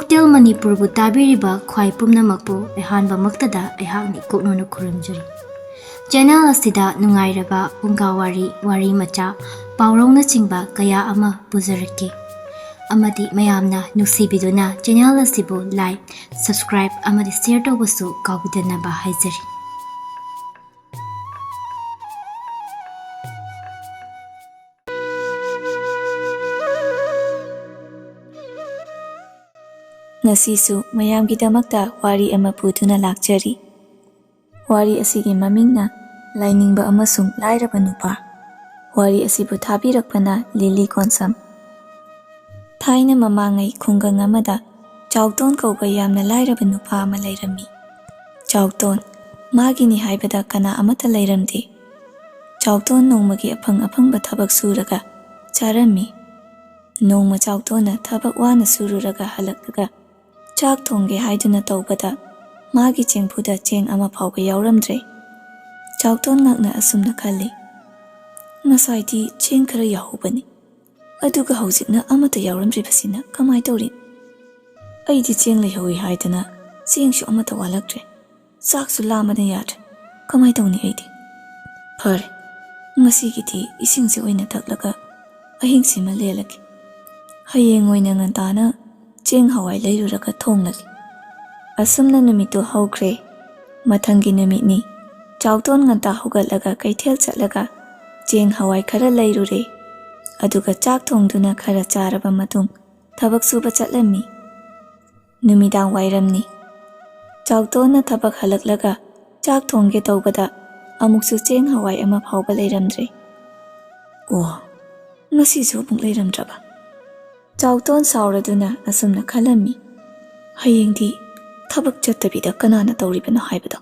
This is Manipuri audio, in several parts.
ꯀꯣꯛꯇꯦꯜ ꯃꯅꯤꯄꯨꯔꯕꯨ ꯇꯥꯕꯤꯔꯤꯕ ꯈ꯭ꯋꯥꯏ ꯄꯨꯝꯅꯃꯛꯄꯨ ꯑꯍꯥꯟꯕꯃꯛꯇꯗ ꯑꯩꯍꯥꯛꯅ ꯀꯣꯛꯅꯨꯅ ꯈꯨꯔꯨꯝꯖꯔꯤ꯫ ꯆꯦꯅꯦꯜ ꯑꯁꯤꯗ ꯅꯨꯡꯉꯥꯏꯔꯕ ꯐꯨꯡꯒꯥꯋꯥꯔꯤ, ꯋꯥꯔꯤ ꯃꯆꯥ, ꯄꯥꯎꯔꯧꯅꯆꯤꯡꯕ ꯀꯌꯥ ꯑꯃ ꯄꯨꯖꯔꯛꯀꯦ ꯑꯃꯗꯤ ꯃꯌꯥꯝꯅ ꯅꯨꯡꯁꯤꯕꯤꯗꯨꯅ ꯆꯦꯅꯦꯜ ꯑꯁꯤꯕꯨ ꯂꯥꯏꯛ, ꯁꯕꯁꯀ꯭ꯔꯥꯏꯕ ꯑꯃꯗꯤ ꯁꯦꯌꯔ ꯇꯧꯕꯁꯨ ꯀꯥꯎꯕꯤꯗꯅꯕ ꯍꯥꯏꯖꯔꯤ꯫ ꯉꯁꯤꯁꯨ ꯃꯌꯥꯝꯒꯤꯗꯃꯛꯇ ꯋꯥꯔꯤ ꯑꯃ ꯄꯨꯗꯨꯅ ꯂꯥꯛꯆꯔꯤ꯫ ꯋꯥꯔꯤ ꯑꯁꯤꯒꯤ ꯃꯃꯤꯡꯅ ꯂꯥꯏꯅꯤꯡꯕ ꯑꯃꯁꯨꯡ ꯂꯥꯏꯔꯕ ꯅꯨꯄꯥ꯫ ꯋꯥꯔꯤ ꯑꯁꯤꯕꯨ ꯊꯥꯕꯤꯔꯛꯄꯅ ꯂꯤꯂꯤ ꯀꯣꯟꯁꯝ꯫ ꯊꯥꯏꯅ ꯃꯃꯥꯡꯉꯩ ꯈꯨꯡꯒꯪ ꯑꯃꯗ ꯆꯥꯎꯇꯣꯟ ꯀꯧꯕ ꯌꯥꯝꯅ ꯂꯥꯏꯔꯕ ꯅꯨꯄꯥ ꯑꯃ ꯂꯩꯔꯝꯃꯤ꯫ ꯆꯥꯎꯇꯣꯟ ꯃꯥꯒꯤꯅꯤ ꯍꯥꯏꯕꯗ ꯀꯅꯥ ꯑꯃꯠꯇ ꯂꯩꯔꯝꯗꯦ꯫ ꯆꯥꯎꯇꯣꯟ ꯅꯣꯡꯃꯒꯤ ꯑꯐꯪ ꯑꯐꯪꯕ ꯊꯕꯛ ꯁꯨꯔꯒ ꯆꯥꯔꯝꯃꯤ꯫ ꯅꯣꯡꯃ ꯆꯥꯎꯇꯣꯟꯅ ꯊꯕꯛ ꯋꯥꯅ ꯁꯨꯔꯨꯔꯒ ꯍꯜꯂꯛꯂꯒ ꯆꯥꯛ ꯊꯣꯡꯒꯦ ꯍꯥꯏꯗꯨꯅ ꯇꯧꯕꯗ ꯃꯥꯒꯤ ꯆꯦꯡꯐꯨꯗ ꯆꯦꯡ ꯑꯃ ꯐꯥꯎꯕ ꯌꯥꯎꯔꯝꯗ꯭ꯔꯦ꯫ ꯆꯥꯎꯇꯣꯟ ꯉꯛꯅ ꯑꯁꯨꯝꯅ ꯈꯜꯂꯤ, ꯉꯁꯥꯏꯗꯤ ꯆꯦꯡ ꯈꯔ ꯌꯥꯎꯍꯧꯕꯅꯤ, ꯑꯗꯨꯒ ꯍꯧꯖꯤꯛꯅ ꯑꯃꯠꯇ ꯌꯥꯎꯔꯝꯗ꯭ꯔꯤꯕꯁꯤꯅ ꯀꯃꯥꯏ ꯇꯧꯔꯤꯅꯣ? ꯑꯩꯗꯤ ꯆꯦꯡ ꯂꯩꯍꯧꯏ ꯍꯥꯏꯗꯅ ꯆꯦꯡꯁꯨ ꯑꯃꯠꯇ ꯋꯥꯠꯂꯛꯇ꯭ꯔꯦ, ꯆꯥꯛꯁꯨ ꯂꯥꯝꯕꯅ ꯌꯥꯗ꯭ꯔꯦ, ꯀꯃꯥꯏ ꯇꯧꯅꯤ ꯑꯩꯗꯤ? ꯐꯔꯦ, ꯉꯁꯤꯒꯤꯗꯤ ꯏꯁꯤꯡꯁꯦ ꯑꯣꯏꯅ ꯊꯛꯂꯒ ꯑꯍꯤꯡꯁꯤꯃ ꯂꯦꯜꯂꯒꯦ꯫ ꯍꯌꯦꯡ ꯑꯣꯏꯅ ꯉꯟꯇꯥꯅ ꯆꯦꯡ ꯍꯋꯥꯏ ꯂꯩꯔꯨꯔꯒ ꯊꯣꯡꯂꯒꯦ꯫ ꯑꯁꯨꯝꯅ ꯅꯨꯃꯤꯠꯇꯨ ꯍꯧꯈ꯭ꯔꯦ꯫ ꯃꯊꯪꯒꯤ ꯅꯨꯃꯤꯠꯅꯤ꯫ ꯆꯥꯎꯇꯣꯟ ꯉꯟꯇꯥ ꯍꯧꯒꯠꯂꯒ ꯀꯩꯊꯦꯜ ꯆꯠꯂꯒ ꯆꯦꯡ ꯍꯋꯥꯏ ꯈꯔ ꯂꯩꯔꯨꯔꯦ꯫ ꯑꯗꯨꯒ ꯆꯥꯛ ꯊꯣꯡꯗꯨꯅ ꯈꯔ ꯆꯥꯔꯕ ꯃꯇꯨꯡ ꯊꯕꯛ ꯁꯨꯕ ꯆꯠꯂꯝꯃꯤ꯫ ꯅꯨꯃꯤꯗꯥꯡ ꯋꯥꯏꯔꯝꯅꯤ꯫ ꯆꯥꯎꯇꯣꯟꯅ ꯊꯕꯛ ꯍꯜꯂꯛꯂꯒ ꯆꯥꯛ ꯊꯣꯡꯒꯦ ꯇꯧꯕꯗ ꯑꯃꯨꯛꯁꯨ ꯆꯦꯡ ꯍꯋꯥꯏ ꯑꯃ ꯐꯥꯎꯕ ꯂꯩꯔꯝꯗ꯭ꯔꯦ꯫ ꯑꯣ, ꯉꯁꯤꯁꯨ ꯑꯃꯨꯛ ꯂꯩꯔꯝꯗ꯭ꯔꯕ? ꯆꯥꯎꯇꯣꯟ ꯁꯥꯎꯔꯗꯨꯅ ꯑꯁꯨꯝꯅ ꯈꯜꯂꯝꯃꯤ, ꯍꯌꯦꯡꯗꯤ ꯊꯕꯛ ꯆꯠꯇꯕꯤꯗ ꯀꯅꯥꯅ ꯇꯧꯔꯤꯕꯅꯣ ꯍꯥꯏꯕꯗꯣ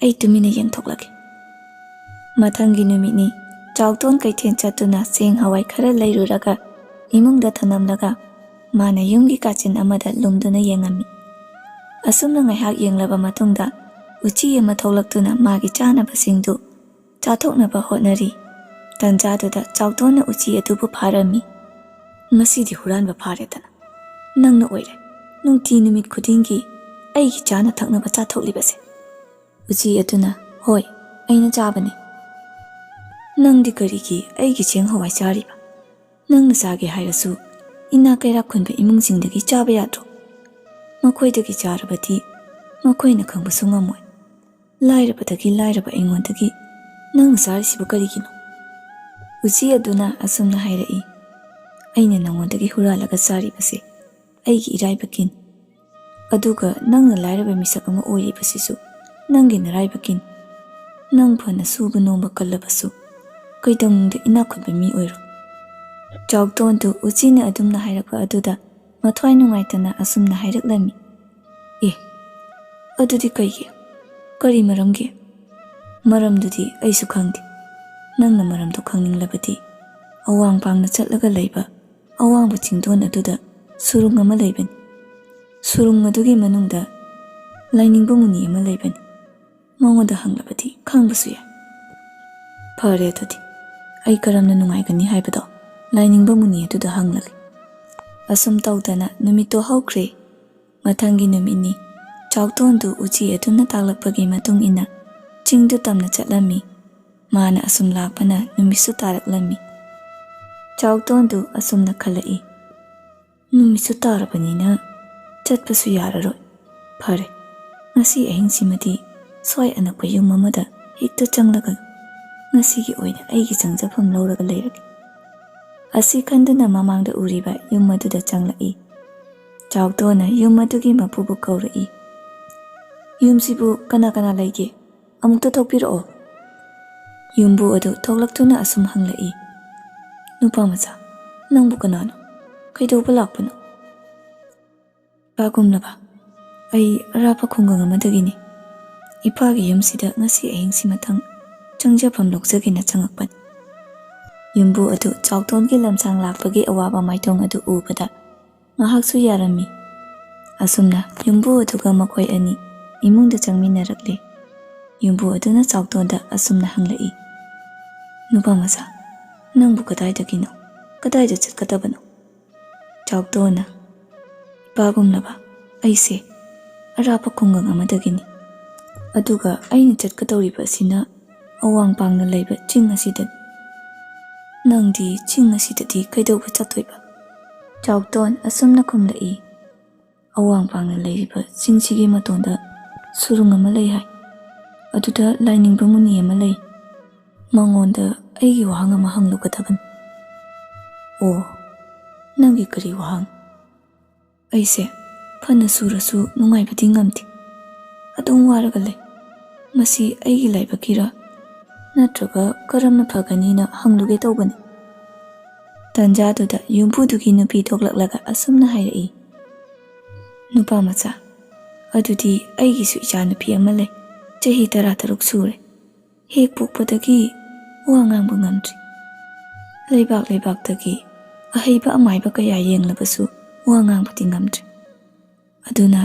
ꯑꯩ ꯇꯨꯃꯤꯟꯅ ꯌꯦꯡꯊꯣꯛꯂꯒꯦ꯫ ꯃꯊꯪꯒꯤ ꯅꯨꯃꯤꯠꯅꯤ꯫ ꯆꯥꯎꯇꯣꯟ ꯀꯩꯊꯦꯜ ꯆꯠꯇꯨꯅ ꯆꯦꯡ ꯍꯋꯥꯏ ꯈꯔ ꯂꯩꯔꯨꯔꯒ ꯏꯃꯨꯡꯗ ꯊꯅꯝꯂꯒ ꯃꯥꯅ ꯌꯨꯝꯒꯤ ꯀꯥꯆꯤꯟ ꯑꯃꯗ ꯂꯨꯝꯗꯨꯅ ꯌꯦꯡꯉꯝꯃꯤ꯫ ꯑꯁꯨꯝꯅ ꯉꯥꯏꯍꯥꯛ ꯌꯦꯡꯂꯕ ꯃꯇꯨꯡꯗ ꯎꯆꯤ ꯑꯃ ꯊꯣꯛꯂꯛꯇꯨꯅ ꯃꯥꯒꯤ ꯆꯥꯅꯕꯁꯤꯡꯗꯨ ꯆꯥꯊꯣꯛꯅꯕ ꯍꯣꯠꯅꯔꯤ꯫ ꯇꯟꯖꯥꯗꯨꯗ ꯆꯥꯎꯇꯣꯟꯅ ꯎꯆꯤ ꯑꯗꯨꯕꯨ ꯐꯥꯔꯝꯃꯤ꯫ ꯃꯁꯤꯗꯤ ꯍꯨꯔꯥꯟꯕ ꯐꯥꯔꯦꯗꯅ, ꯅꯪꯅ ꯑꯣꯏꯔꯦ ꯅꯨꯡꯇꯤ ꯅꯨꯃꯤꯠ ꯈꯨꯗꯤꯡꯒꯤ ꯑꯩꯒꯤ ꯆꯥꯅ ꯊꯛꯅꯕ ꯆꯥꯊꯣꯛꯂꯤꯕꯁꯦ꯫ ꯎꯆꯤ ꯑꯗꯨꯅ, ꯍꯣꯏ, ꯑꯩꯅ ꯆꯥꯕꯅꯤ꯫ ꯅꯪꯗꯤ ꯀꯔꯤꯒꯤ ꯑꯩꯒꯤ ꯆꯦꯡ ꯍꯋꯥꯏ ꯆꯥꯔꯤꯕ? ꯅꯪꯅ ꯆꯥꯒꯦ ꯍꯥꯏꯔꯁꯨ ꯏꯅꯥ ꯀꯩꯔꯥꯛ ꯈꯨꯟꯕ ꯏꯃꯨꯡꯁꯤꯡꯗꯒꯤ ꯆꯥꯕ ꯌꯥꯗ꯭ꯔꯣ? ꯃꯈꯣꯏꯗꯒꯤ ꯆꯥꯔꯕꯗꯤ ꯃꯈꯣꯏꯅ ꯈꯪꯕꯁꯨ ꯉꯝꯃꯣꯏ꯫ ꯂꯥꯏꯔꯕꯗꯒꯤ ꯂꯥꯏꯔꯕ ꯑꯩꯉꯣꯟꯗꯒꯤ ꯅꯪꯅ ꯆꯥꯔꯤꯁꯤꯕꯨ ꯀꯔꯤꯒꯤꯅꯣ? ꯎꯆꯤ ꯑꯗꯨꯅ ꯑꯁꯨꯝꯅ ꯍꯥꯏꯔꯛꯏ, ꯑꯩꯅ ꯅꯉꯣꯟꯗꯒꯤ ꯍꯨꯔꯥꯜꯂꯒ ꯆꯥꯔꯤꯕꯁꯦ ꯑꯩꯒꯤ ꯏꯔꯥꯏꯕꯛꯀꯤꯅꯤ, ꯑꯗꯨꯒ ꯅꯪꯅ ꯂꯥꯏꯔꯕ ꯃꯤꯁꯛ ꯑꯃ ꯑꯣꯏꯔꯤꯕꯁꯤꯁꯨ ꯅꯪꯒꯤ ꯅꯔꯥꯏꯕꯛꯀꯤꯅꯤ꯫ ꯅꯪ ꯐꯅ ꯁꯨꯕ ꯅꯣꯝꯕ ꯀꯜꯂꯕꯁꯨ ꯀꯩꯗꯧꯅꯨꯡꯗ ꯏꯅꯥꯛ ꯈꯨꯟꯕ ꯃꯤ ꯑꯣꯏꯔꯣ꯫ ꯆꯥꯎꯇꯣꯟꯗꯨ ꯎꯆꯤꯅ ꯑꯗꯨꯝꯅ ꯍꯥꯏꯔꯛꯄ ꯑꯗꯨꯗ ꯃꯊ꯭ꯋꯥꯏ ꯅꯨꯡꯉꯥꯏꯇꯅ ꯑꯁꯨꯝꯅ ꯍꯥꯏꯔꯛꯂꯝꯃꯤ, ꯑꯦ, ꯑꯗꯨꯗꯤ ꯀꯩꯒꯤ? ꯀꯔꯤ ꯃꯔꯝꯒꯤ? ꯃꯔꯝꯗꯨꯗꯤ ꯑꯩꯁꯨ ꯈꯪꯗꯦ꯫ ꯅꯪꯅ ꯃꯔꯝꯗꯨ ꯈꯪꯅꯤꯡꯂꯕꯗꯤ ꯑꯋꯥꯡ ꯄꯥꯡꯅ ꯆꯠꯂꯒ ꯂꯩꯕ ꯑꯋꯥꯡꯕ ꯆꯤꯡꯗꯣꯟ ꯑꯗꯨꯗ ꯁꯨꯔꯨꯡ ꯑꯃ ꯂꯩꯕꯅꯤ꯫ ꯁꯨꯔꯨꯡ ꯑꯗꯨꯒꯤ ꯃꯅꯨꯡꯗ ꯂꯥꯏꯅꯤꯡꯕ ꯃꯨꯅꯤ ꯑꯃ ꯂꯩꯕꯅꯤ꯫ ꯃꯉꯣꯟꯗ ꯍꯪꯂꯕꯗꯤ ꯈꯪꯕꯁꯨ ꯌꯥꯏ꯫ ꯐꯔꯦ, ꯑꯗꯨꯗꯤ ꯑꯩ ꯀꯔꯝꯅ ꯅꯨꯡꯉꯥꯏꯒꯅꯤ ꯍꯥꯏꯕꯗꯣ ꯂꯥꯏꯅꯤꯡꯕ ꯃꯨꯅꯤ ꯑꯗꯨꯗ ꯍꯪꯂꯒꯦ꯫ ꯑꯁꯨꯝ ꯇꯧꯗꯅ ꯅꯨꯃꯤꯠꯇꯨ ꯍꯧꯈ꯭ꯔꯦ꯫ ꯃꯊꯪꯒꯤ ꯅꯨꯃꯤꯠꯅꯤ꯫ ꯆꯥꯎꯇꯣꯟꯗꯨ ꯎꯆꯤ ꯑꯗꯨꯅ ꯇꯥꯛꯂꯛꯄꯒꯤ ꯃꯇꯨꯡ ꯏꯟꯅ ꯆꯤꯡꯗꯨ ꯇꯝꯅ ꯆꯠꯂꯝꯃꯤ꯫ ꯃꯥꯅ ꯑꯁꯨꯝ ꯂꯥꯛꯄꯅ ꯅꯨꯃꯤꯠꯁꯨ ꯇꯥꯔꯛꯂꯝꯃꯤ꯫ ꯆꯥꯎꯇꯣꯟꯗꯨ ꯑꯁꯨꯝꯅ ꯈꯜꯂꯛꯏ, ꯅꯨꯃꯤꯠꯁꯨ ꯇꯥꯔꯕꯅꯤꯅ ꯆꯠꯄꯁꯨ ꯌꯥꯔꯔꯣꯏ꯫ ꯐꯔꯦ, ꯉꯁꯤ ꯑꯍꯤꯡꯁꯤꯃꯗꯤ ꯁ꯭ꯋꯥꯏ ꯑꯅꯛꯄ ꯌꯨꯝ ꯑꯃꯗ ꯍꯦꯛꯇ ꯆꯪꯂꯒ ꯉꯁꯤꯒꯤ ꯑꯣꯏꯅ ꯑꯩꯒꯤ ꯆꯪꯖꯐꯝ ꯂꯧꯔꯒ ꯂꯩꯔꯒꯦ꯫ ꯑꯁꯤ ꯈꯟꯗꯨꯅ ꯃꯃꯥꯡꯗ ꯎꯔꯤꯕ ꯌꯨꯝ ꯑꯗꯨꯗ ꯆꯪꯂꯛꯏ꯫ ꯆꯥꯎꯇꯣꯟꯅ ꯌꯨꯝ ꯑꯗꯨꯒꯤ ꯃꯄꯨꯕꯨ ꯀꯧꯔꯛꯏ, ꯌꯨꯝꯁꯤꯕꯨ ꯀꯅꯥ ꯀꯅꯥ ꯂꯩꯒꯦ? ꯑꯃꯨꯛꯇ ꯊꯣꯛꯄꯤꯔꯛꯑꯣ꯫ ꯌꯨꯝꯕꯨ ꯑꯗꯨ ꯊꯣꯛꯂꯛꯇꯨꯅ ꯑꯁꯨꯝ ꯍꯪꯂꯛꯏ, ꯅꯨꯄꯥ ꯃꯆꯥ, ꯅꯪꯕꯨ ꯀꯅꯥꯅꯣ? ꯀꯩꯗꯧꯕ ꯂꯥꯛꯄꯅꯣ? ꯏꯄꯥꯒꯨꯝꯂꯕ, ꯑꯩ ꯑꯔꯥꯞꯄ ꯈꯨꯡꯒꯪ ꯑꯃꯗꯒꯤꯅꯤ꯫ ꯏꯄꯥꯒꯤ ꯌꯨꯝꯁꯤꯗ ꯉꯁꯤ ꯑꯍꯤꯡꯁꯤꯃꯊꯪ ꯆꯪꯖꯐꯝ ꯂꯧꯖꯒꯦꯅ ꯆꯪꯉꯛꯄꯅꯤ꯫ ꯌꯨꯝꯕꯨ ꯑꯗꯨ ꯆꯥꯎꯇꯣꯟꯒꯤ ꯂꯝꯁꯥꯡ ꯂꯥꯛꯄꯒꯤ ꯑꯋꯥꯕ ꯃꯥꯏꯊꯣꯡ ꯑꯗꯨ ꯎꯕꯗ ꯉꯥꯏꯍꯥꯛꯁꯨ ꯌꯥꯔꯝꯃꯤ꯫ ꯑꯁꯨꯝꯅ ꯌꯨꯝꯕꯨ ꯑꯗꯨꯒ ꯃꯈꯣꯏ ꯑꯅꯤ ꯏꯃꯨꯡꯗ ꯆꯪꯃꯤꯟꯅꯔꯛꯂꯦ꯫ ꯌꯨꯝꯕꯨ ꯑꯗꯨꯅ ꯆꯥꯎꯇꯣꯟꯗ ꯑꯁꯨꯝꯅ ꯍꯪꯂꯛꯏ, ꯅꯨꯄꯥ ꯃꯆꯥ, ꯅꯪꯕꯨ ꯀꯗꯥꯏꯗꯒꯤꯅꯣ? ꯀꯗꯥꯏꯗ ꯆꯠꯀꯗꯕꯅꯣ? ꯆꯥꯎꯇꯣꯟꯅ, ꯏꯄꯥꯒꯨꯝꯂꯕ ꯑꯩꯁꯦ ꯑꯔꯥꯞꯄ ꯈꯨꯡꯒꯪ ꯑꯃꯗꯒꯤꯅꯤ, ꯑꯗꯨꯒ ꯑꯩꯅ ꯆꯠꯀꯗꯧꯔꯤꯕ ꯑꯁꯤꯅ ꯑꯋꯥꯡ ꯄꯥꯡꯅ ꯂꯩꯕ ꯆꯤꯡ ꯑꯁꯤꯗꯅꯤ꯫ ꯅꯪꯗꯤ ꯆꯤꯡ ꯑꯁꯤꯗꯗꯤ ꯀꯩꯗꯧꯕ ꯆꯠꯇꯣꯏꯕ? ꯆꯥꯎꯇꯣꯟ ꯑꯁꯨꯝꯅ ꯈꯨꯝꯂꯛꯏ꯫ ꯑꯋꯥꯡ ꯄꯥꯡꯅ ꯂꯩꯔꯤꯕ ꯆꯤꯡꯁꯤꯒꯤ ꯃꯇꯣꯟꯗ ꯁꯨꯔꯨꯡ ꯑꯃ ꯂꯩ ꯍꯥꯏ, ꯑꯗꯨꯗ ꯂꯥꯏꯅꯤꯡꯕ ꯃꯨꯅꯤ ꯑꯃ ꯂꯩ, ꯃꯉꯣꯟꯗ ꯑꯩꯒꯤ ꯋꯥꯍꯪ ꯑꯃ ꯍꯪꯂꯨꯒꯗꯕꯅꯤ꯫ ꯑꯣ, ꯅꯪꯒꯤ ꯀꯔꯤ ꯋꯥꯍꯪ? ꯑꯩꯁꯦ ꯐꯅ ꯁꯨꯔꯁꯨ ꯅꯨꯡꯉꯥꯏꯕꯗꯤ ꯉꯝꯗꯦ, ꯑꯗꯨꯝ ꯋꯥꯔꯒ ꯂꯩ꯫ ꯃꯁꯤ ꯑꯩꯒꯤ ꯂꯥꯏꯕꯛꯀꯤꯔ ꯅꯠꯇ꯭ꯔꯒ ꯀꯔꯝꯅ ꯐꯒꯅꯤꯅ ꯍꯪꯂꯨꯒꯦ ꯇꯧꯕꯅꯤ꯫ ꯇꯥꯟꯖꯥꯗꯨꯗ ꯌꯨꯝꯕꯨꯗꯨꯒꯤ ꯅꯨꯄꯤ ꯊꯣꯛꯂꯛꯂꯒ ꯑꯁꯨꯝꯅ ꯍꯥꯏꯔꯛꯏ, ꯅꯨꯄꯥ ꯃꯆꯥ, ꯑꯗꯨꯗꯤ ꯑꯩꯒꯤꯁꯨ ꯏꯆꯥꯅꯨꯄꯤ ꯑꯃ ꯂꯩ, ꯆꯍꯤ 13 ꯁꯨꯔꯦ, ꯍꯦꯛ ꯄꯣꯛꯄꯗꯒꯤ ꯋꯥ ꯉꯥꯡꯕ ꯉꯝꯗ꯭ꯔꯤ꯫ ꯂꯩꯕꯥꯛ ꯂꯩꯕꯥꯛꯇꯒꯤ ꯑꯍꯩꯕ ꯑꯃꯥꯏꯕ ꯀꯌꯥ ꯌꯦꯡꯂꯕꯁꯨ ꯋꯥ ꯉꯥꯡꯕꯗꯤ ꯉꯝꯗ꯭ꯔꯤ꯫ ꯑꯗꯨꯅ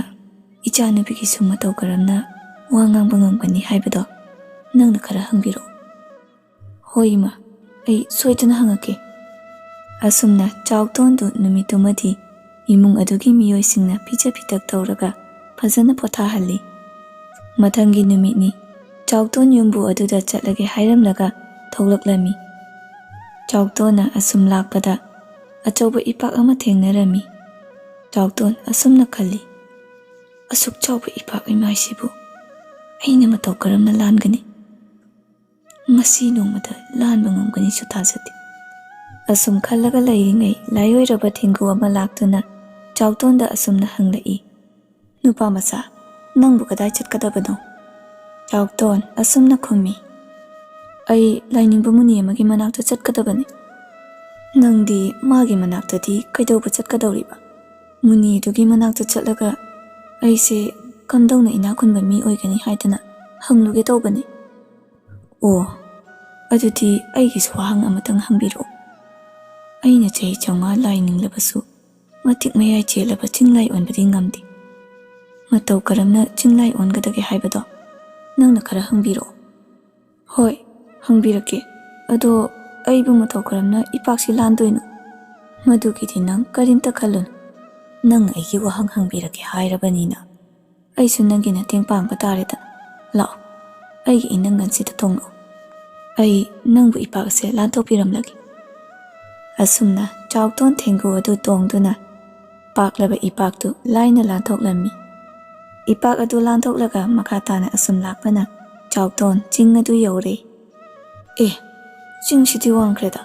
ꯏꯆꯥꯅꯨꯄꯤꯒꯤꯁꯨ ꯃꯇꯧ ꯀꯔꯝꯅ ꯋꯥ ꯉꯥꯡꯕ ꯉꯝꯒꯅꯤ ꯍꯥꯏꯕꯗꯣ ꯅꯪꯅ ꯈꯔ ꯍꯪꯕꯤꯔꯛꯑꯣ꯫ ꯍꯣꯏ ꯏꯃꯥ, ꯑꯩ ꯁꯣꯏꯗꯅ ꯍꯪꯉꯛꯀꯦ꯫ ꯑꯁꯨꯝꯅ ꯆꯥꯎꯇꯣꯟꯗꯨ ꯅꯨꯃꯤꯠꯇꯨꯃꯗꯤ ꯏꯃꯨꯡ ꯑꯗꯨꯒꯤ ꯃꯤꯑꯣꯏꯁꯤꯡꯅ ꯄꯤꯖ ꯄꯤꯊꯛ ꯇꯧꯔꯒ ꯐꯖꯅ ꯄꯣꯊꯥꯍꯜꯂꯤ꯫ ꯃꯊꯪꯒꯤ ꯅꯨꯃꯤꯠꯅꯤ ꯆꯥꯎꯇꯣꯟ ꯌꯨꯝꯕꯨ ꯑꯗꯨꯗ ꯆꯠꯂꯒꯦ ꯍꯥꯏꯔꯝꯂꯒ ꯊꯣꯛꯂꯛꯂꯝꯃꯤ꯫ ꯆꯥꯎꯇꯣꯟꯅ ꯑꯁꯨꯝ ꯂꯥꯛꯄꯗ ꯑꯆꯧꯕ ꯏꯄꯥꯛ ꯑꯃ ꯊꯦꯡꯅꯔꯝꯃꯤ꯫ ꯆꯥꯎꯇꯣꯟ ꯑꯁꯨꯝꯅ ꯈꯜꯂꯤ, ꯑꯁꯨꯛ ꯆꯥꯎꯕ ꯏꯄꯥꯛ ꯏꯃꯥꯏꯁꯤꯕꯨ ꯑꯩꯅ ꯃꯇꯧ ꯀꯔꯝꯅ ꯂꯥꯟꯒꯅꯤ? ꯉꯁꯤ ꯅꯣꯡꯃꯗ ꯂꯥꯟꯕ ꯉꯝꯒꯅꯤꯁꯨ ꯊꯥꯖꯗꯦ꯫ ꯑꯁꯨꯝ ꯈꯜꯂꯒ ꯂꯩꯔꯤꯉꯩ ꯂꯥꯏꯑꯣꯏꯔꯕ ꯊꯦꯡꯒꯨ ꯑꯃ ꯂꯥꯛꯇꯨꯅ ꯆꯥꯎꯇꯣꯟꯗ ꯑꯁꯨꯝꯅ ꯍꯪꯂꯛꯏ, ꯅꯨꯄꯥ ꯃꯆꯥ, ꯅꯪꯕꯨ ꯀꯗꯥꯏ ꯆꯠꯀꯗꯕꯅꯣ? ꯆꯥꯎꯇꯣꯟ ꯑꯁꯨꯝꯅ ꯈꯨꯝꯃꯤ, ꯑꯩ ꯂꯥꯏꯅꯤꯡꯕ ꯃꯨꯅꯤ ꯑꯃꯒꯤ ꯃꯅꯥꯛꯇ ꯆꯠꯀꯗꯕꯅꯤ꯫ ꯅꯪꯗꯤ ꯃꯥꯒꯤ ꯃꯅꯥꯛꯇꯗꯤ ꯀꯩꯗꯧꯕ ꯆꯠꯀꯗꯧꯔꯤꯕ? ꯃꯨꯅꯤꯗꯨꯒꯤ ꯃꯅꯥꯛꯇ ꯆꯠꯂꯒ ꯑꯩꯁꯦ ꯀꯝꯗꯧꯅ ꯏꯅꯥꯛ ꯈꯨꯟꯕ ꯃꯤ ꯑꯣꯏꯒꯅꯤ ꯍꯥꯏꯗꯅ ꯍꯪꯂꯨꯒꯦ ꯇꯧꯕꯅꯤ꯫ ꯑꯣ, ꯑꯗꯨꯗꯤ ꯑꯩꯒꯤꯁꯨ ꯋꯥꯍꯪ ꯑꯃꯇꯪ ꯍꯪꯕꯤꯔꯛꯑꯣ꯫ ꯑꯩꯅ ꯆꯍꯤ 500 ꯂꯥꯏꯅꯤꯡꯂꯕꯁꯨ ꯃꯇꯤꯛ ꯃꯌꯥꯏ ꯆꯦꯜꯂꯕ ꯆꯤꯡꯂꯥꯏ ꯑꯣꯟꯕꯗꯤ ꯉꯝꯗꯦ꯫ ꯃꯇꯧ ꯀꯔꯝꯅ ꯆꯤꯡꯂꯥꯏ ꯑꯣꯟꯒꯗꯒꯦ ꯍꯥꯏꯕꯗꯣ ꯅꯪꯅ ꯈꯔ ꯍꯪꯕꯤꯔꯛꯑꯣ꯫ ꯍꯣꯏ, ꯍꯪꯕꯤꯔꯛꯀꯦ, ꯑꯗꯣ ꯑꯩꯕꯨ ꯃꯇꯧ ꯀꯔꯝꯅ ꯏꯄꯥꯛꯁꯤ ꯂꯥꯟꯗꯣꯏꯅꯣ? ꯃꯗꯨꯒꯤꯗꯤ ꯅꯪ ꯀꯔꯤꯝꯇ ꯈꯜꯂꯨꯅꯨ, ꯅꯪ ꯑꯩꯒꯤ ꯋꯥꯍꯪ ꯍꯪꯕꯤꯔꯛꯀꯦ ꯍꯥꯏꯔꯕꯅꯤꯅ ꯑꯩꯁꯨ ꯅꯪꯒꯤ ꯃꯇꯦꯡ ꯄꯥꯡꯕ ꯇꯥꯔꯦꯗꯅ꯫ ꯂꯥꯛꯑꯣ, ꯑꯩꯒꯤ ꯏꯅꯪꯒꯟꯁꯤꯗ ꯇꯣꯡꯂꯛꯑꯣ, ꯑꯩ ꯅꯪꯕꯨ ꯏꯄꯥꯛ ꯑꯁꯦ ꯂꯥꯟꯊꯣꯛꯄꯤꯔꯝꯂꯒꯦ꯫ ꯑꯁꯨꯝꯅ ꯆꯥꯎꯇꯣꯟ ꯊꯦꯡꯒꯨ ꯑꯗꯨ ꯇꯣꯡꯗꯨꯅ ꯄꯥꯛꯂꯕ ꯏꯄꯥꯛꯇꯨ ꯂꯥꯏꯅ ꯂꯥꯟꯊꯣꯛꯂꯝꯃꯤ꯫ ꯏꯄꯥꯛ ꯑꯗꯨ ꯂꯥꯟꯊꯣꯛꯂꯒ ꯃꯈꯥ ꯇꯥꯅ ꯑꯁꯨꯝ ꯂꯥꯛꯄꯅ ꯆꯥꯎꯇꯣꯟ ꯆꯤꯡ ꯑꯗꯨ ꯌꯧꯔꯦ꯫ ꯆꯤꯡꯁꯤꯗꯤ ꯋꯥꯡꯈ꯭ꯔꯦꯗ,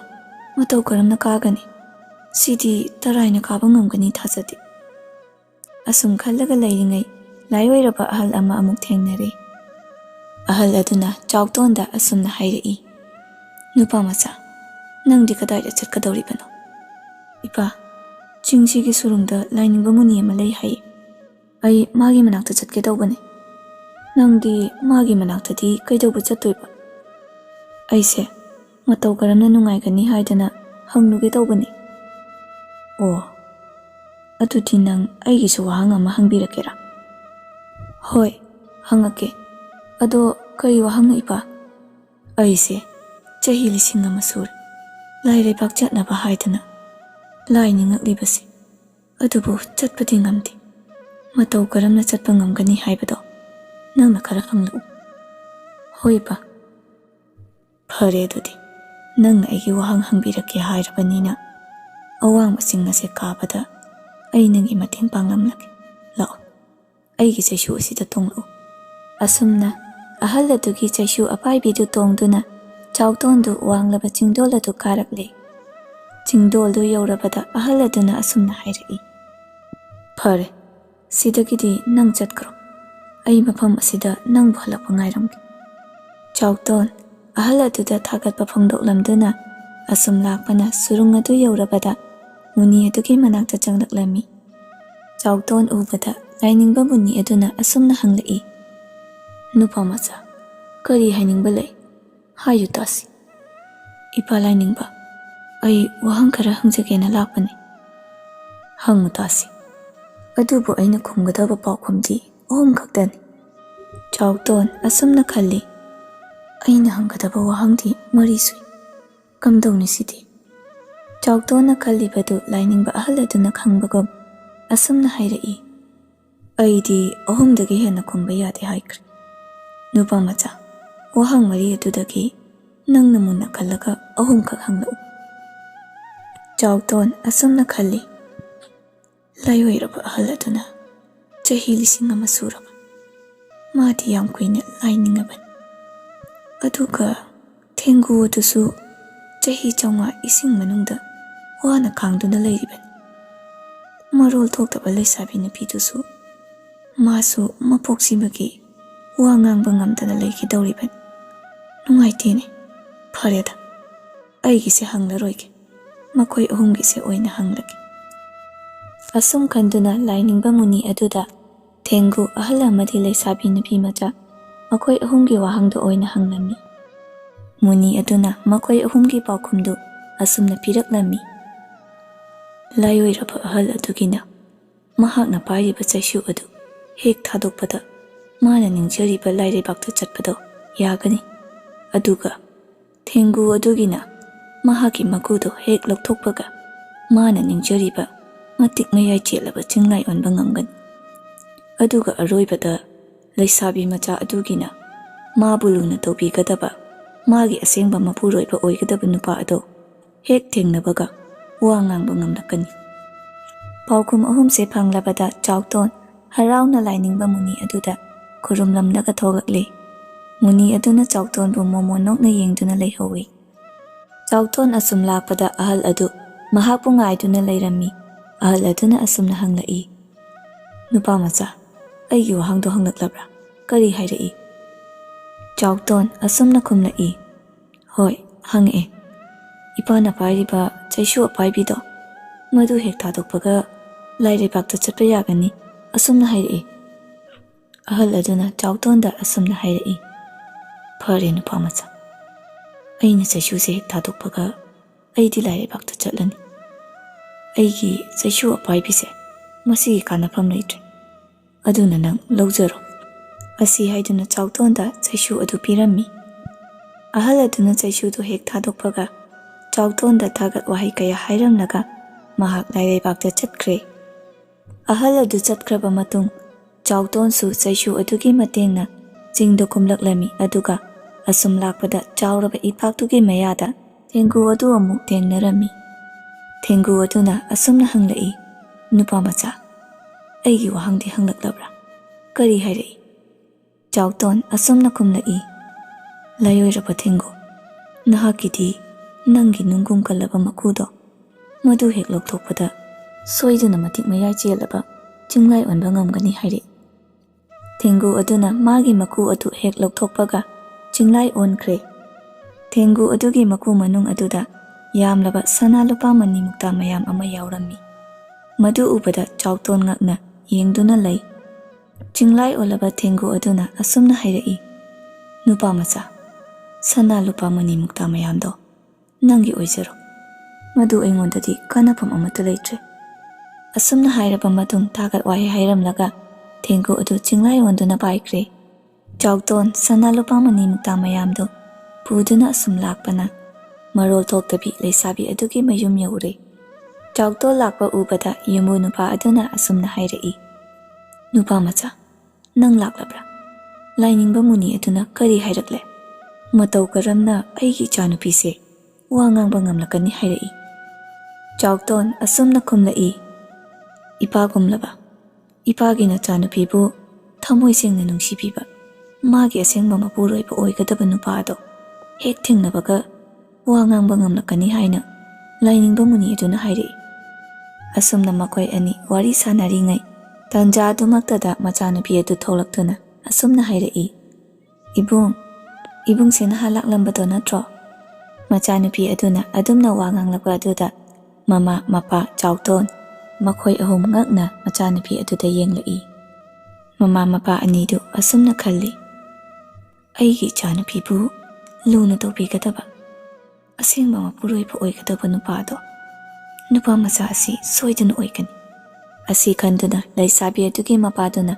ꯃꯇꯧ ꯀꯔꯝꯅ ꯀꯥꯒꯅꯤ? ꯁꯤꯗꯤ ꯇꯔꯥꯏꯅ ꯀꯥꯕ ꯉꯝꯒꯅꯤ ꯊꯥꯖꯗꯦ꯫ ꯑꯁꯨꯝ ꯈꯜꯂꯒ ꯂꯩꯔꯤꯉꯩ ꯂꯥꯏꯑꯣꯏꯔꯕ ꯑꯍꯜ ꯑꯃ ꯑꯃꯨꯛ ꯊꯦꯡꯅꯔꯦ꯫ ꯑꯍꯜ ꯑꯗꯨꯅ ꯆꯥꯎꯇꯣꯟꯗ ꯑꯁꯨꯝꯅ ꯍꯥꯏꯔꯛꯏ, ꯅꯨꯄꯥ ꯃꯆꯥ, ꯅꯪꯗꯤ ꯀꯗꯥꯏꯗ ꯆꯠꯀꯗꯧꯔꯤꯕꯅꯣ? ꯏꯄꯥ, ꯆꯤꯡꯁꯤꯒꯤ ꯁꯨꯔꯨꯡꯗ ꯂꯥꯏꯅꯤꯡꯕ ꯃꯨꯅꯤ ꯑꯃ ꯂꯩ ꯍꯥꯏꯌꯦ, ꯑꯩ ꯃꯥꯒꯤ ꯃꯅꯥꯛꯇ ꯆꯠꯀꯦ ꯇꯧꯕꯅꯤ꯫ ꯅꯪꯗꯤ ꯃꯥꯒꯤ ꯃꯅꯥꯛꯇꯗꯤ ꯀꯩꯗꯧꯕ ꯆꯠꯇꯣꯏꯕ? ꯑꯩꯁꯦ ꯃꯇꯧ ꯀꯔꯝꯅ ꯅꯨꯡꯉꯥꯏꯒꯅꯤ ꯍꯥꯏꯗꯅ ꯍꯪꯂꯨꯒꯦ ꯇꯧꯕꯅꯤ꯫ ꯑꯣ, ꯑꯗꯨꯗꯤ ꯅꯪ ꯑꯩꯒꯤꯁꯨ ꯋꯥꯍꯪ ꯑꯃ ꯍꯪꯕꯤꯔꯛꯀꯦꯔꯥ? ꯍꯣꯏ, ꯍꯪꯉꯛꯀꯦ, ꯑꯗꯣ ꯀꯔꯤ ꯋꯥꯍꯪꯅꯣ ꯏꯄꯥ? ꯑꯩꯁꯦ ꯆꯍꯤ 1000 ꯁꯨꯔꯦ ꯂꯥꯏ ꯂꯩꯕꯥꯛ ꯆꯠꯅꯕ ꯍꯥꯏꯗꯅ ꯂꯥꯏ ꯅꯤꯡꯉꯛꯂꯤꯕꯁꯦ, ꯑꯗꯨꯕꯨ ꯆꯠꯄꯗꯤ ꯉꯝꯗꯦ꯫ ꯃꯇꯧ ꯀꯔꯝꯅ ꯆꯠꯄ ꯉꯝꯒꯅꯤ ꯍꯥꯏꯕꯗꯣ ꯅꯪꯅ ꯈꯔ ꯍꯪꯂꯛꯎ꯫ ꯍꯣꯏ ꯏꯄꯥ꯫ ꯐꯔꯦ, ꯑꯗꯨꯗꯤ ꯅꯪꯅ ꯑꯩꯒꯤ ꯋꯥꯍꯪ ꯍꯪꯕꯤꯔꯛꯀꯦ ꯍꯥꯏꯔꯕꯅꯤꯅ ꯑꯋꯥꯡꯕ ꯆꯤꯡ ꯑꯁꯦ ꯀꯥꯕꯗ ꯑꯩ ꯅꯪꯒꯤ ꯃꯇꯦꯡ ꯄꯥꯡꯂꯝꯂꯒꯦ꯫ ꯂꯥꯛꯑꯣ, ꯑꯩꯒꯤ ꯆꯩꯁꯨ ꯑꯁꯤꯗ ꯇꯣꯡꯂꯛꯎ꯫ ꯑꯁꯨꯝꯅ ꯑꯍꯜ ꯑꯗꯨꯒꯤ ꯆꯩꯁꯨ ꯑꯄꯥꯏꯕꯤꯗꯨ ꯇꯣꯡꯗꯨꯅ ꯆꯥꯎꯇꯣꯟꯗꯨ ꯋꯥꯡꯂꯕ ꯆꯤꯡꯗꯣꯜ ꯑꯗꯨ ꯀꯥꯔꯛꯂꯦ꯫ ꯆꯤꯡꯗꯣꯜꯗꯨ ꯌꯧꯔꯕꯗ ꯑꯍꯜ ꯑꯗꯨꯅ ꯑꯁꯨꯝꯅ ꯍꯥꯏꯔꯛꯏ, ꯐꯔꯦ, ꯁꯤꯗꯒꯤꯗꯤ ꯅꯪ ꯆꯠꯈ꯭ꯔꯣ, ꯑꯩ ꯃꯐꯝ ꯑꯁꯤꯗ ꯅꯪꯕꯨ ꯍꯜꯂꯛꯄ ꯉꯥꯏꯔꯝꯒꯦ꯫ ꯆꯥꯎꯇꯣꯟ ꯑꯍꯜ ꯑꯗꯨꯗ ꯊꯥꯒꯠꯄ ꯐꯣꯡꯗꯣꯛꯂꯝꯗꯨꯅ ꯑꯁꯨꯝ ꯂꯥꯛꯄꯅ ꯁꯨꯔꯨꯡ ꯑꯗꯨ ꯌꯧꯔꯕꯗ ꯃꯨꯅꯤ ꯑꯗꯨꯒꯤ ꯃꯅꯥꯛꯇ ꯆꯪꯂꯛꯂꯝꯃꯤ꯫ ꯆꯥꯎꯇꯣꯟ ꯎꯕꯗ ꯂꯥꯏꯅꯤꯡꯕ ꯃꯨꯅꯤ ꯑꯗꯨꯅ ꯑꯁꯨꯝꯅ ꯍꯪꯂꯛꯏ, ꯅꯨꯄꯥ ꯃꯆꯥ, ꯀꯔꯤ ꯍꯥꯏꯅꯤꯡꯕ ꯂꯩ? ꯍꯥꯏꯌꯨ ꯇꯥꯁꯤ꯫ ꯏꯄꯥ ꯂꯥꯏꯅꯤꯡꯕ, ꯑꯩ ꯋꯥꯍꯪ ꯈꯔ ꯍꯪꯖꯒꯦꯅ ꯂꯥꯛꯄꯅꯤ꯫ ꯍꯪꯉꯨ ꯇꯥꯁꯤ, ꯑꯗꯨꯕꯨ ꯑꯩꯅ ꯈꯨꯝꯒꯗꯕ ꯄꯥꯎꯈꯨꯝꯗꯤ 3 ꯈꯛꯇꯅꯤ꯫ ꯆꯥꯎꯇꯣꯟ ꯑꯁꯨꯝꯅ ꯈꯜꯂꯤ, ꯑꯩꯅ ꯍꯪꯒꯗꯕ ꯋꯥꯍꯪꯗꯤ 3 ꯁꯨꯏ, ꯀꯝꯗꯧꯅꯤ ꯁꯤꯗꯤ? ꯆꯥꯎꯇꯣꯟꯅ ꯈꯜꯂꯤꯕꯗꯨ ꯂꯥꯏꯅꯤꯡꯕ ꯑꯍꯜ ꯑꯗꯨꯅ ꯈꯪꯕꯒꯨꯝ ꯑꯁꯨꯝꯅ ꯍꯥꯏꯔꯛꯏ, ꯑꯩꯗꯤ ꯑꯍꯨꯝꯗꯒꯤ ꯍꯦꯟꯅ ꯈꯨꯝꯕ ꯌꯥꯗꯦ ꯍꯥꯏꯈ꯭ꯔꯦ꯫ ꯅꯨꯄꯥ ꯃꯆꯥ, ꯋꯥꯍꯪ ꯃꯔꯤ ꯑꯗꯨꯗꯒꯤ ꯅꯪꯅ ꯃꯨꯟꯅ ꯈꯜꯂꯒ ꯑꯍꯨꯝꯈꯛ ꯍꯪꯂꯛꯎ꯫ ꯆꯥꯎꯇꯣꯟ ꯑꯁꯨꯝꯅ ꯈꯜꯂꯤ, ꯂꯥꯏꯑꯣꯏꯔꯕ ꯑꯍꯜ ꯑꯗꯨꯅ ꯆꯍꯤ 1,000 ꯁꯨꯔꯕ, ꯃꯥꯗꯤ ꯌꯥꯝ ꯀꯨꯏꯅ ꯂꯥꯏꯅꯤꯡꯉꯕꯅꯤ꯫ ꯑꯗꯨꯒ ꯊꯦꯡꯒꯨ ꯑꯗꯨꯁꯨ ꯆꯍꯤ 500 ꯏꯁꯤꯡ ꯃꯅꯨꯡꯗ ꯋꯥꯅ ꯈꯥꯡꯗꯨꯅ ꯂꯩꯔꯤꯕꯅꯤ꯫ ꯃꯔꯣꯜ ꯊꯣꯛꯇꯕ ꯂꯩꯁꯥꯕꯤ ꯅꯨꯄꯤꯗꯨꯁꯨ ꯃꯥꯁꯨ ꯃꯄꯣꯛꯁꯤꯃꯒꯤ ꯋꯥ ꯉꯥꯡꯕ ꯉꯝꯗꯅ ꯂꯩꯈꯤꯗꯧꯔꯤꯕꯅꯤ꯫ ꯅꯨꯡꯉꯥꯏꯇꯦꯅꯦ꯫ ꯐꯔꯦꯗ, ꯑꯩꯒꯤꯁꯦ ꯍꯪꯂꯔꯣꯏꯒꯦ, ꯃꯈꯣꯏ ꯑꯍꯨꯝꯒꯤꯁꯦ ꯑꯣꯏꯅ ꯍꯪꯂꯒꯦ꯫ ꯑꯁꯨꯝ ꯈꯟꯗꯨꯅ ꯂꯥꯏꯅꯤꯡꯕ ꯃꯨꯅꯤ ꯑꯗꯨꯗ ꯊꯦꯡꯒꯨ ꯑꯍꯜ ꯑꯃꯗꯤ ꯂꯩꯁꯥꯕꯤ ꯅꯨꯄꯤ ꯃꯆꯥ ꯃꯈꯣꯏ ꯑꯍꯨꯝꯒꯤ ꯋꯥꯍꯪꯗꯨ ꯑꯣꯏꯅ ꯍꯪꯂꯝꯃꯤ꯫ ꯃꯨꯅꯤ ꯑꯗꯨꯅ ꯃꯈꯣꯏ ꯑꯍꯨꯝꯒꯤ ꯄꯥꯎꯈꯨꯝꯗꯨ ꯑꯁꯨꯝꯅ ꯄꯤꯔꯛꯂꯝꯃꯤ꯫ ꯂꯥꯏꯑꯣꯏꯔꯕ ꯑꯍꯜ ꯑꯗꯨꯒꯤꯅ ꯃꯍꯥꯛꯅ ꯄꯥꯏꯔꯤꯕ ꯆꯩꯁꯨ ꯑꯗꯨ ꯍꯦꯛ ꯊꯥꯗꯣꯛꯄꯗ ꯃꯥꯅ ꯅꯤꯡꯖꯔꯤꯕ ꯂꯥꯏꯔꯩꯕꯥꯛꯇ ꯆꯠꯄꯗꯣ ꯌꯥꯒꯅꯤ꯫ ꯑꯗꯨꯒ ꯊꯦꯡꯒꯨ ꯑꯗꯨꯒꯤꯅ ꯃꯍꯥꯛꯀꯤ ꯃꯀꯨꯗꯣ ꯍꯦꯛ ꯂꯧꯊꯣꯛꯄꯒ ꯃꯥꯅ ꯅꯤꯡꯖꯔꯤꯕ ꯃꯇꯤꯛ ꯃꯌꯥꯏ ꯆꯦꯜꯂꯕ ꯆꯤꯡꯂꯥꯏ ꯑꯣꯟꯕ ꯉꯝꯒꯅꯤ꯫ ꯑꯗꯨꯒ ꯑꯔꯣꯏꯕꯗ ꯂꯩꯁꯥꯕꯤ ꯃꯆꯥ ꯑꯗꯨꯒꯤꯅ ꯃꯥꯕꯨ ꯂꯨꯅ ꯇꯧꯕꯤꯒꯗꯕ, ꯃꯥꯒꯤ ꯑꯁꯦꯡꯕ ꯃꯄꯨꯔꯣꯏꯕ ꯑꯣꯏꯒꯗꯕ ꯅꯨꯄꯥ ꯑꯗꯣ ꯍꯦꯛ ꯊꯦꯡꯅꯕꯒ ꯋꯥ ꯉꯥꯡꯕ ꯉꯝꯂꯛꯀꯅꯤ꯫ ꯄꯥꯎꯈꯨꯝ ꯑꯍꯨꯝꯁꯦ ꯐꯪꯂꯕꯗ ꯆꯥꯎꯇꯣꯟ ꯍꯔꯥꯎꯅ ꯂꯥꯏꯅꯤꯡꯕ ꯃꯨꯅꯤ ꯑꯗꯨꯗ ꯈꯨꯔꯨꯝꯂꯝꯂꯒ ꯊꯣꯛꯂꯛꯂꯦ꯫ ꯃꯨꯅꯤ ꯑꯗꯨꯅ ꯆꯥꯎꯇꯣꯟꯕꯨ ꯃꯣꯃꯣ ꯅꯣꯛꯅ ꯌꯦꯡꯗꯨꯅ ꯂꯩꯍꯧꯏ꯫ ꯆꯥꯎꯇꯣꯟ ꯑꯁꯨꯝ ꯂꯥꯛꯄꯗ ꯑꯍꯜ ꯑꯗꯨ ꯃꯍꯥꯛꯄꯨ ꯉꯥꯏꯗꯨꯅ ꯂꯩꯔꯝꯃꯤ꯫ ꯑꯍꯜ ꯑꯗꯨꯅ ꯑꯁꯨꯝꯅ ꯍꯪꯂꯛꯏ, ꯅꯨꯄꯥ ꯃꯆꯥ, ꯑꯩꯒꯤ ꯋꯥꯍꯪꯗꯣ ꯍꯪꯂꯛꯂꯕ꯭ꯔꯥ? ꯀꯔꯤ ꯍꯥꯏꯔꯛꯏ? ꯆꯥꯎꯇꯣꯟ ꯑꯁꯨꯝꯅ ꯈꯨꯝꯂꯛꯏ, ꯍꯣꯏ, ꯍꯪꯉꯛꯑꯦ꯫ ꯏꯄꯥꯅ ꯄꯥꯏꯔꯤꯕ ꯆꯩꯁꯨ ꯑꯄꯥꯏꯕꯤꯗꯣ ꯃꯗꯨ ꯍꯦꯛ ꯊꯥꯗꯣꯛꯄꯒ ꯂꯥꯏꯔꯩꯕꯥꯛꯇ ꯆꯠꯄ ꯌꯥꯒꯅꯤ, ꯑꯁꯨꯝꯅ ꯍꯥꯏꯔꯛꯏ꯫ ꯑꯍꯜ ꯑꯗꯨꯅ ꯆꯥꯎꯇꯣꯟꯗ ꯑꯁꯨꯝꯅ ꯍꯥꯏꯔꯛꯏ, ꯐꯔꯦ ꯅꯨꯄꯥ ꯃꯆꯥ, ꯑꯩꯅ ꯆꯩꯁꯨꯁꯦ ꯍꯦꯛ ꯊꯥꯗꯣꯛꯄꯒ ꯑꯩꯗꯤ ꯂꯥꯏꯔꯩꯕꯥꯛꯇ ꯆꯠꯂꯅꯤ꯫ ꯑꯩꯒꯤ ꯆꯩꯁꯨ ꯑꯄꯥꯏꯕꯤꯁꯦ ꯃꯁꯤꯒꯤ ꯀꯥꯟꯅꯐꯝ ꯂꯩꯇ꯭ꯔꯦ, ꯑꯗꯨꯅ ꯅꯪ ꯂꯧꯖꯔꯣ꯫ ꯑꯁꯤ ꯍꯥꯏꯗꯨꯅ ꯆꯥꯎꯇꯣꯟꯗ ꯆꯩꯁꯨ ꯑꯗꯨ ꯄꯤꯔꯝꯃꯤ꯫ ꯑꯍꯜ ꯑꯗꯨꯅ ꯆꯩꯁꯨꯗꯨ ꯍꯦꯛ ꯊꯥꯗꯣꯛꯄꯒ ꯆꯥꯎꯇꯣꯟꯗ ꯊꯥꯒꯠ ꯋꯥꯍꯩ ꯀꯌꯥ ꯍꯥꯏꯔꯝꯂꯒ ꯃꯍꯥꯛ ꯂꯥꯏꯔꯩꯕꯥꯛꯇ ꯆꯠꯈ꯭ꯔꯦ꯫ ꯑꯍꯜ ꯑꯗꯨ ꯆꯠꯈ꯭ꯔꯕ ꯃꯇꯨꯡ ꯆꯥꯎꯇꯣꯟꯁꯨ ꯆꯩꯁꯨ ꯑꯗꯨꯒꯤ ꯃꯇꯦꯡꯅ ꯆꯤꯡꯗ ꯀꯨꯝꯂꯛꯂꯝꯃꯤ꯫ ꯑꯗꯨꯒ ꯑꯁꯨꯝ ꯂꯥꯛꯄꯗ ꯆꯥꯎꯔꯕ ꯏꯄꯥꯛꯇꯨꯒꯤ ꯃꯌꯥꯗ ꯊꯦꯡꯒꯨ ꯑꯗꯨ ꯑꯃꯨꯛ ꯊꯦꯡꯅꯔꯝꯃꯤ꯫ ꯊꯦꯡꯒꯨ ꯑꯗꯨꯅ ꯑꯁꯨꯝꯅ ꯍꯪꯂꯛꯏ, ꯅꯨꯄꯥ ꯃꯆꯥ, ꯑꯩꯒꯤ ꯋꯥꯍꯪꯗꯤ ꯍꯪꯂꯛꯂꯕ꯭ꯔꯥ? ꯀꯔꯤ ꯍꯥꯏꯔꯛꯏ? ꯆꯥꯎꯇꯣꯟ ꯑꯁꯨꯝꯅ ꯈꯨꯝꯂꯛꯏ, ꯂꯥꯏꯑꯣꯏꯔꯕ ꯊꯦꯡꯒꯨ, ꯅꯍꯥꯛꯀꯤꯗꯤ ꯅꯪꯒꯤ ꯅꯨꯡꯒꯨꯝ ꯀꯜꯂꯕ ꯃꯀꯨꯗꯣ ꯃꯗꯨ ꯍꯦꯛ ꯂꯧꯊꯣꯛꯄꯗ ꯁꯣꯏꯗꯅ ꯃꯇꯤꯛ ꯃꯌꯥꯏ ꯆꯦꯜꯂꯕ ꯆꯤꯡꯂꯥꯏ ꯑꯣꯟꯕ ꯉꯝꯒꯅꯤ ꯍꯥꯏꯔꯛꯏ꯫ ꯊꯦꯡꯒꯨ ꯑꯗꯨꯅ ꯃꯥꯒꯤ ꯃꯀꯨ ꯑꯗꯨ ꯍꯦꯛ ꯂꯧꯊꯣꯛꯄꯒ ꯆꯤꯡꯂꯥꯏ ꯑꯣꯟꯈ꯭ꯔꯦ꯫ ꯊꯦꯡꯒꯨ ꯑꯗꯨꯒꯤ ꯃꯀꯨ ꯃꯅꯨꯡ ꯑꯗꯨꯗ ꯌꯥꯝꯂꯕ ꯁꯅꯥ ꯂꯨꯄꯥ ꯃꯅꯤ ꯃꯨꯛꯇꯥ ꯃꯌꯥꯝ ꯑꯃ ꯌꯥꯎꯔꯝꯃꯤ꯫ ꯃꯗꯨ ꯎꯕꯗ ꯆꯥꯎꯇꯣꯟ ꯉꯛꯅ ꯌꯦꯡꯗꯨꯅ ꯂꯩ꯫ ꯆꯤꯡꯂꯥꯏ ꯑꯣꯜꯂꯕ ꯊꯦꯡꯒꯨ ꯑꯗꯨꯅ ꯑꯁꯨꯝꯅ ꯍꯥꯏꯔꯛꯏ, ꯅꯨꯄꯥ ꯃꯆꯥ, ꯁꯅꯥ ꯂꯨꯄꯥ ꯃꯅꯤ ꯃꯨꯛꯇꯥ ꯃꯌꯥꯝꯗꯣ ꯅꯪꯒꯤ ꯑꯣꯏꯖꯔꯣ, ꯃꯗꯨ ꯑꯩꯉꯣꯟꯗꯗꯤ ꯀꯥꯟꯅꯐꯝ ꯑꯃꯠꯇ ꯂꯩꯇ꯭ꯔꯦ꯫ ꯑꯁꯨꯝꯅ ꯍꯥꯏꯔꯕ ꯃꯇꯨꯡ ꯊꯥꯒꯠ ꯋꯥꯍꯩ ꯍꯥꯏꯔꯝꯂꯒ ꯊꯦꯡꯒꯨ ꯑꯗꯨ ꯆꯤꯡꯂꯥꯏ ꯑꯣꯟꯗꯨꯅ ꯄꯥꯏꯈ꯭ꯔꯦ꯫ ꯆꯥꯎꯇꯣꯟ ꯁꯅꯥ ꯂꯨꯄꯥ ꯃꯅꯤ ꯃꯨꯛꯇꯥ ꯃꯌꯥꯝꯗꯣ ꯄꯨꯗꯨꯅ ꯑꯁꯨꯝ ꯂꯥꯛꯄꯅ ꯃꯔꯣꯜ ꯊꯣꯛꯇꯕꯤ ꯂꯩꯁꯥꯕꯤ ꯑꯗꯨꯒꯤ ꯃꯌꯨꯝ ꯌꯧꯔꯦ꯫ ꯆꯥꯎꯇꯣꯟ ꯂꯥꯛꯄ ꯎꯕꯗ ꯌꯨꯝꯕꯨ ꯅꯨꯄꯥ ꯑꯗꯨꯅ ꯑꯁꯨꯝꯅ ꯍꯥꯏꯔꯛꯏ, ꯅꯨꯄꯥ ꯃꯆꯥ, ꯅꯪ ꯂꯥꯛꯂꯕ꯭ꯔꯥ? ꯂꯥꯏꯅꯤꯡꯕ ꯃꯨꯅꯤ ꯑꯗꯨꯅ ꯀꯔꯤ ꯍꯥꯏꯔꯛꯂꯦ? ꯃꯇꯧ ꯀꯔꯝꯅ ꯑꯩꯒꯤ ꯏꯆꯥꯅꯨꯄꯤꯁꯦ ꯋꯥ ꯉꯥꯡꯕ ꯉꯝꯂꯛꯀꯅꯤ ꯍꯥꯏꯔꯛꯏ? ꯆꯥꯎꯇꯣꯟ ꯑꯁꯨꯝꯅ ꯈꯨꯝꯂꯛꯏ, ꯏꯄꯥꯒꯨꯝꯂꯕ, ꯏꯄꯥꯒꯤ ꯅꯆꯥꯅꯨꯄꯤꯕꯨ ꯊꯃꯣꯏ ꯁꯦꯡꯅ ꯅꯨꯡꯁꯤꯕꯤꯕ, ꯃꯥꯒꯤ ꯑꯁꯦꯡꯕ ꯃꯄꯨꯔꯣꯏꯕ ꯑꯣꯏꯒꯗꯕ ꯅꯨꯄꯥ ꯑꯗꯣ ꯍꯦꯛ ꯊꯦꯡꯅꯕꯒ ꯋꯥ ꯉꯥꯡꯕ ꯉꯝꯂꯛꯀꯅꯤ ꯍꯥꯏꯅ ꯂꯥꯏꯅꯤꯡꯕ ꯃꯨꯅꯤ ꯑꯗꯨꯅ ꯍꯥꯏꯔꯛꯏ꯫ ꯑꯁꯨꯝꯅ ꯃꯈꯣꯏ ꯑꯅꯤ ꯋꯥꯔꯤ ꯁꯥꯟꯅꯔꯤꯉꯩ ꯇꯥꯟꯖꯥ ꯑꯗꯨꯃꯛꯇꯗ ꯃꯆꯥꯅꯨꯄꯤ ꯑꯗꯨ ꯊꯣꯛꯂꯛꯇꯨꯅ ꯑꯁꯨꯝꯅ ꯍꯥꯏꯔꯛꯏ, ꯏꯕꯨꯡꯁꯦ ꯅꯍꯥꯟ ꯂꯥꯛꯂꯝꯕꯗꯣ ꯅꯠꯇ꯭ꯔꯣ? ꯃꯆꯥꯅꯨꯄꯤ ꯑꯗꯨꯅ ꯑꯗꯨꯝꯅ ꯋꯥ ꯉꯥꯡꯂꯛꯄ ꯑꯗꯨꯗ ꯃꯃꯥ ꯃꯄꯥ ꯆꯥꯎꯇꯣꯟ ꯃꯈꯣꯏ ꯑꯍꯨꯝ ꯉꯛꯅ ꯃꯆꯥꯅꯨꯄꯤ ꯑꯗꯨꯗ ꯌꯦꯡꯂꯛꯏ꯫ ꯃꯃꯥ ꯃꯄꯥ ꯑꯅꯤꯗꯨ ꯑꯁꯨꯝꯅ ꯈꯜꯂꯤ, ꯑꯩꯒꯤ ꯏꯆꯥꯅꯨꯄꯤꯕꯨ ꯂꯨꯅ ꯇꯧꯕꯤꯒꯗꯕ, ꯑꯁꯦꯡꯕ ꯃꯄꯨꯔꯣꯏꯕ ꯑꯣꯏꯒꯗꯕ ꯅꯨꯄꯥꯗꯣ ꯅꯨꯄꯥ ꯃꯆꯥ ꯑꯁꯤ ꯁꯣꯏꯗꯅ ꯑꯣꯏꯒꯅꯤ꯫ ꯑꯁꯤ ꯈꯟꯗꯨꯅ ꯂꯩꯁꯥꯕꯤ ꯑꯗꯨꯒꯤ ꯃꯄꯥꯗꯨꯅ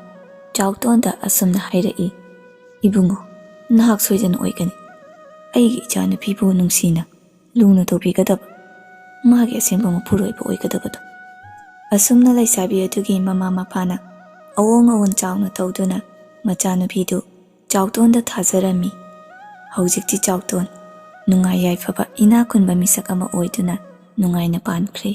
ꯆꯥꯎꯇꯣꯟꯗ ꯑꯁꯨꯝꯅ ꯍꯥꯏꯔꯛꯏ, ꯏꯕꯨꯡꯉꯣ, ꯅꯍꯥꯛ ꯁꯣꯏꯗꯅ ꯑꯣꯏꯒꯅꯤ꯫ ꯑꯩꯒꯤ ꯏꯆꯥꯅꯨꯄꯤꯕꯨ ꯅꯨꯡꯁꯤꯅ ꯂꯨꯅ ꯇꯧꯕꯤꯒꯗꯕ, ꯃꯥꯒꯤ ꯑꯁꯦꯡꯕ ꯃꯄꯨꯔꯣꯏꯕ ꯑꯣꯏꯒꯗꯕꯗꯣ꯫ ꯑꯁꯨꯝꯅ ꯂꯩꯁꯥꯕꯤ ꯑꯗꯨꯒꯤ ꯃꯃꯥ ꯃꯄꯥꯅ ꯑꯋꯣꯡ ꯑꯋꯣꯟ ꯆꯥꯎꯅ ꯇꯧꯗꯨꯅ ꯃꯆꯥꯅꯨꯄꯤꯗꯨ ꯆꯥꯎꯇꯣꯟꯗ ꯊꯥꯖꯔꯝꯃꯤ꯫ ꯍꯧꯖꯤꯛꯇꯤ ꯆꯥꯎꯇꯣꯟ ꯅꯨꯡꯉꯥꯏ ꯌꯥꯏꯐꯕ ꯏꯅꯥꯛ ꯈꯨꯟꯕ ꯃꯤꯁꯛ ꯑꯃ ꯑꯣꯏꯗꯨꯅ ꯅꯨꯡꯉꯥꯏꯅ ꯄꯥꯟꯈ꯭ꯔꯦ꯫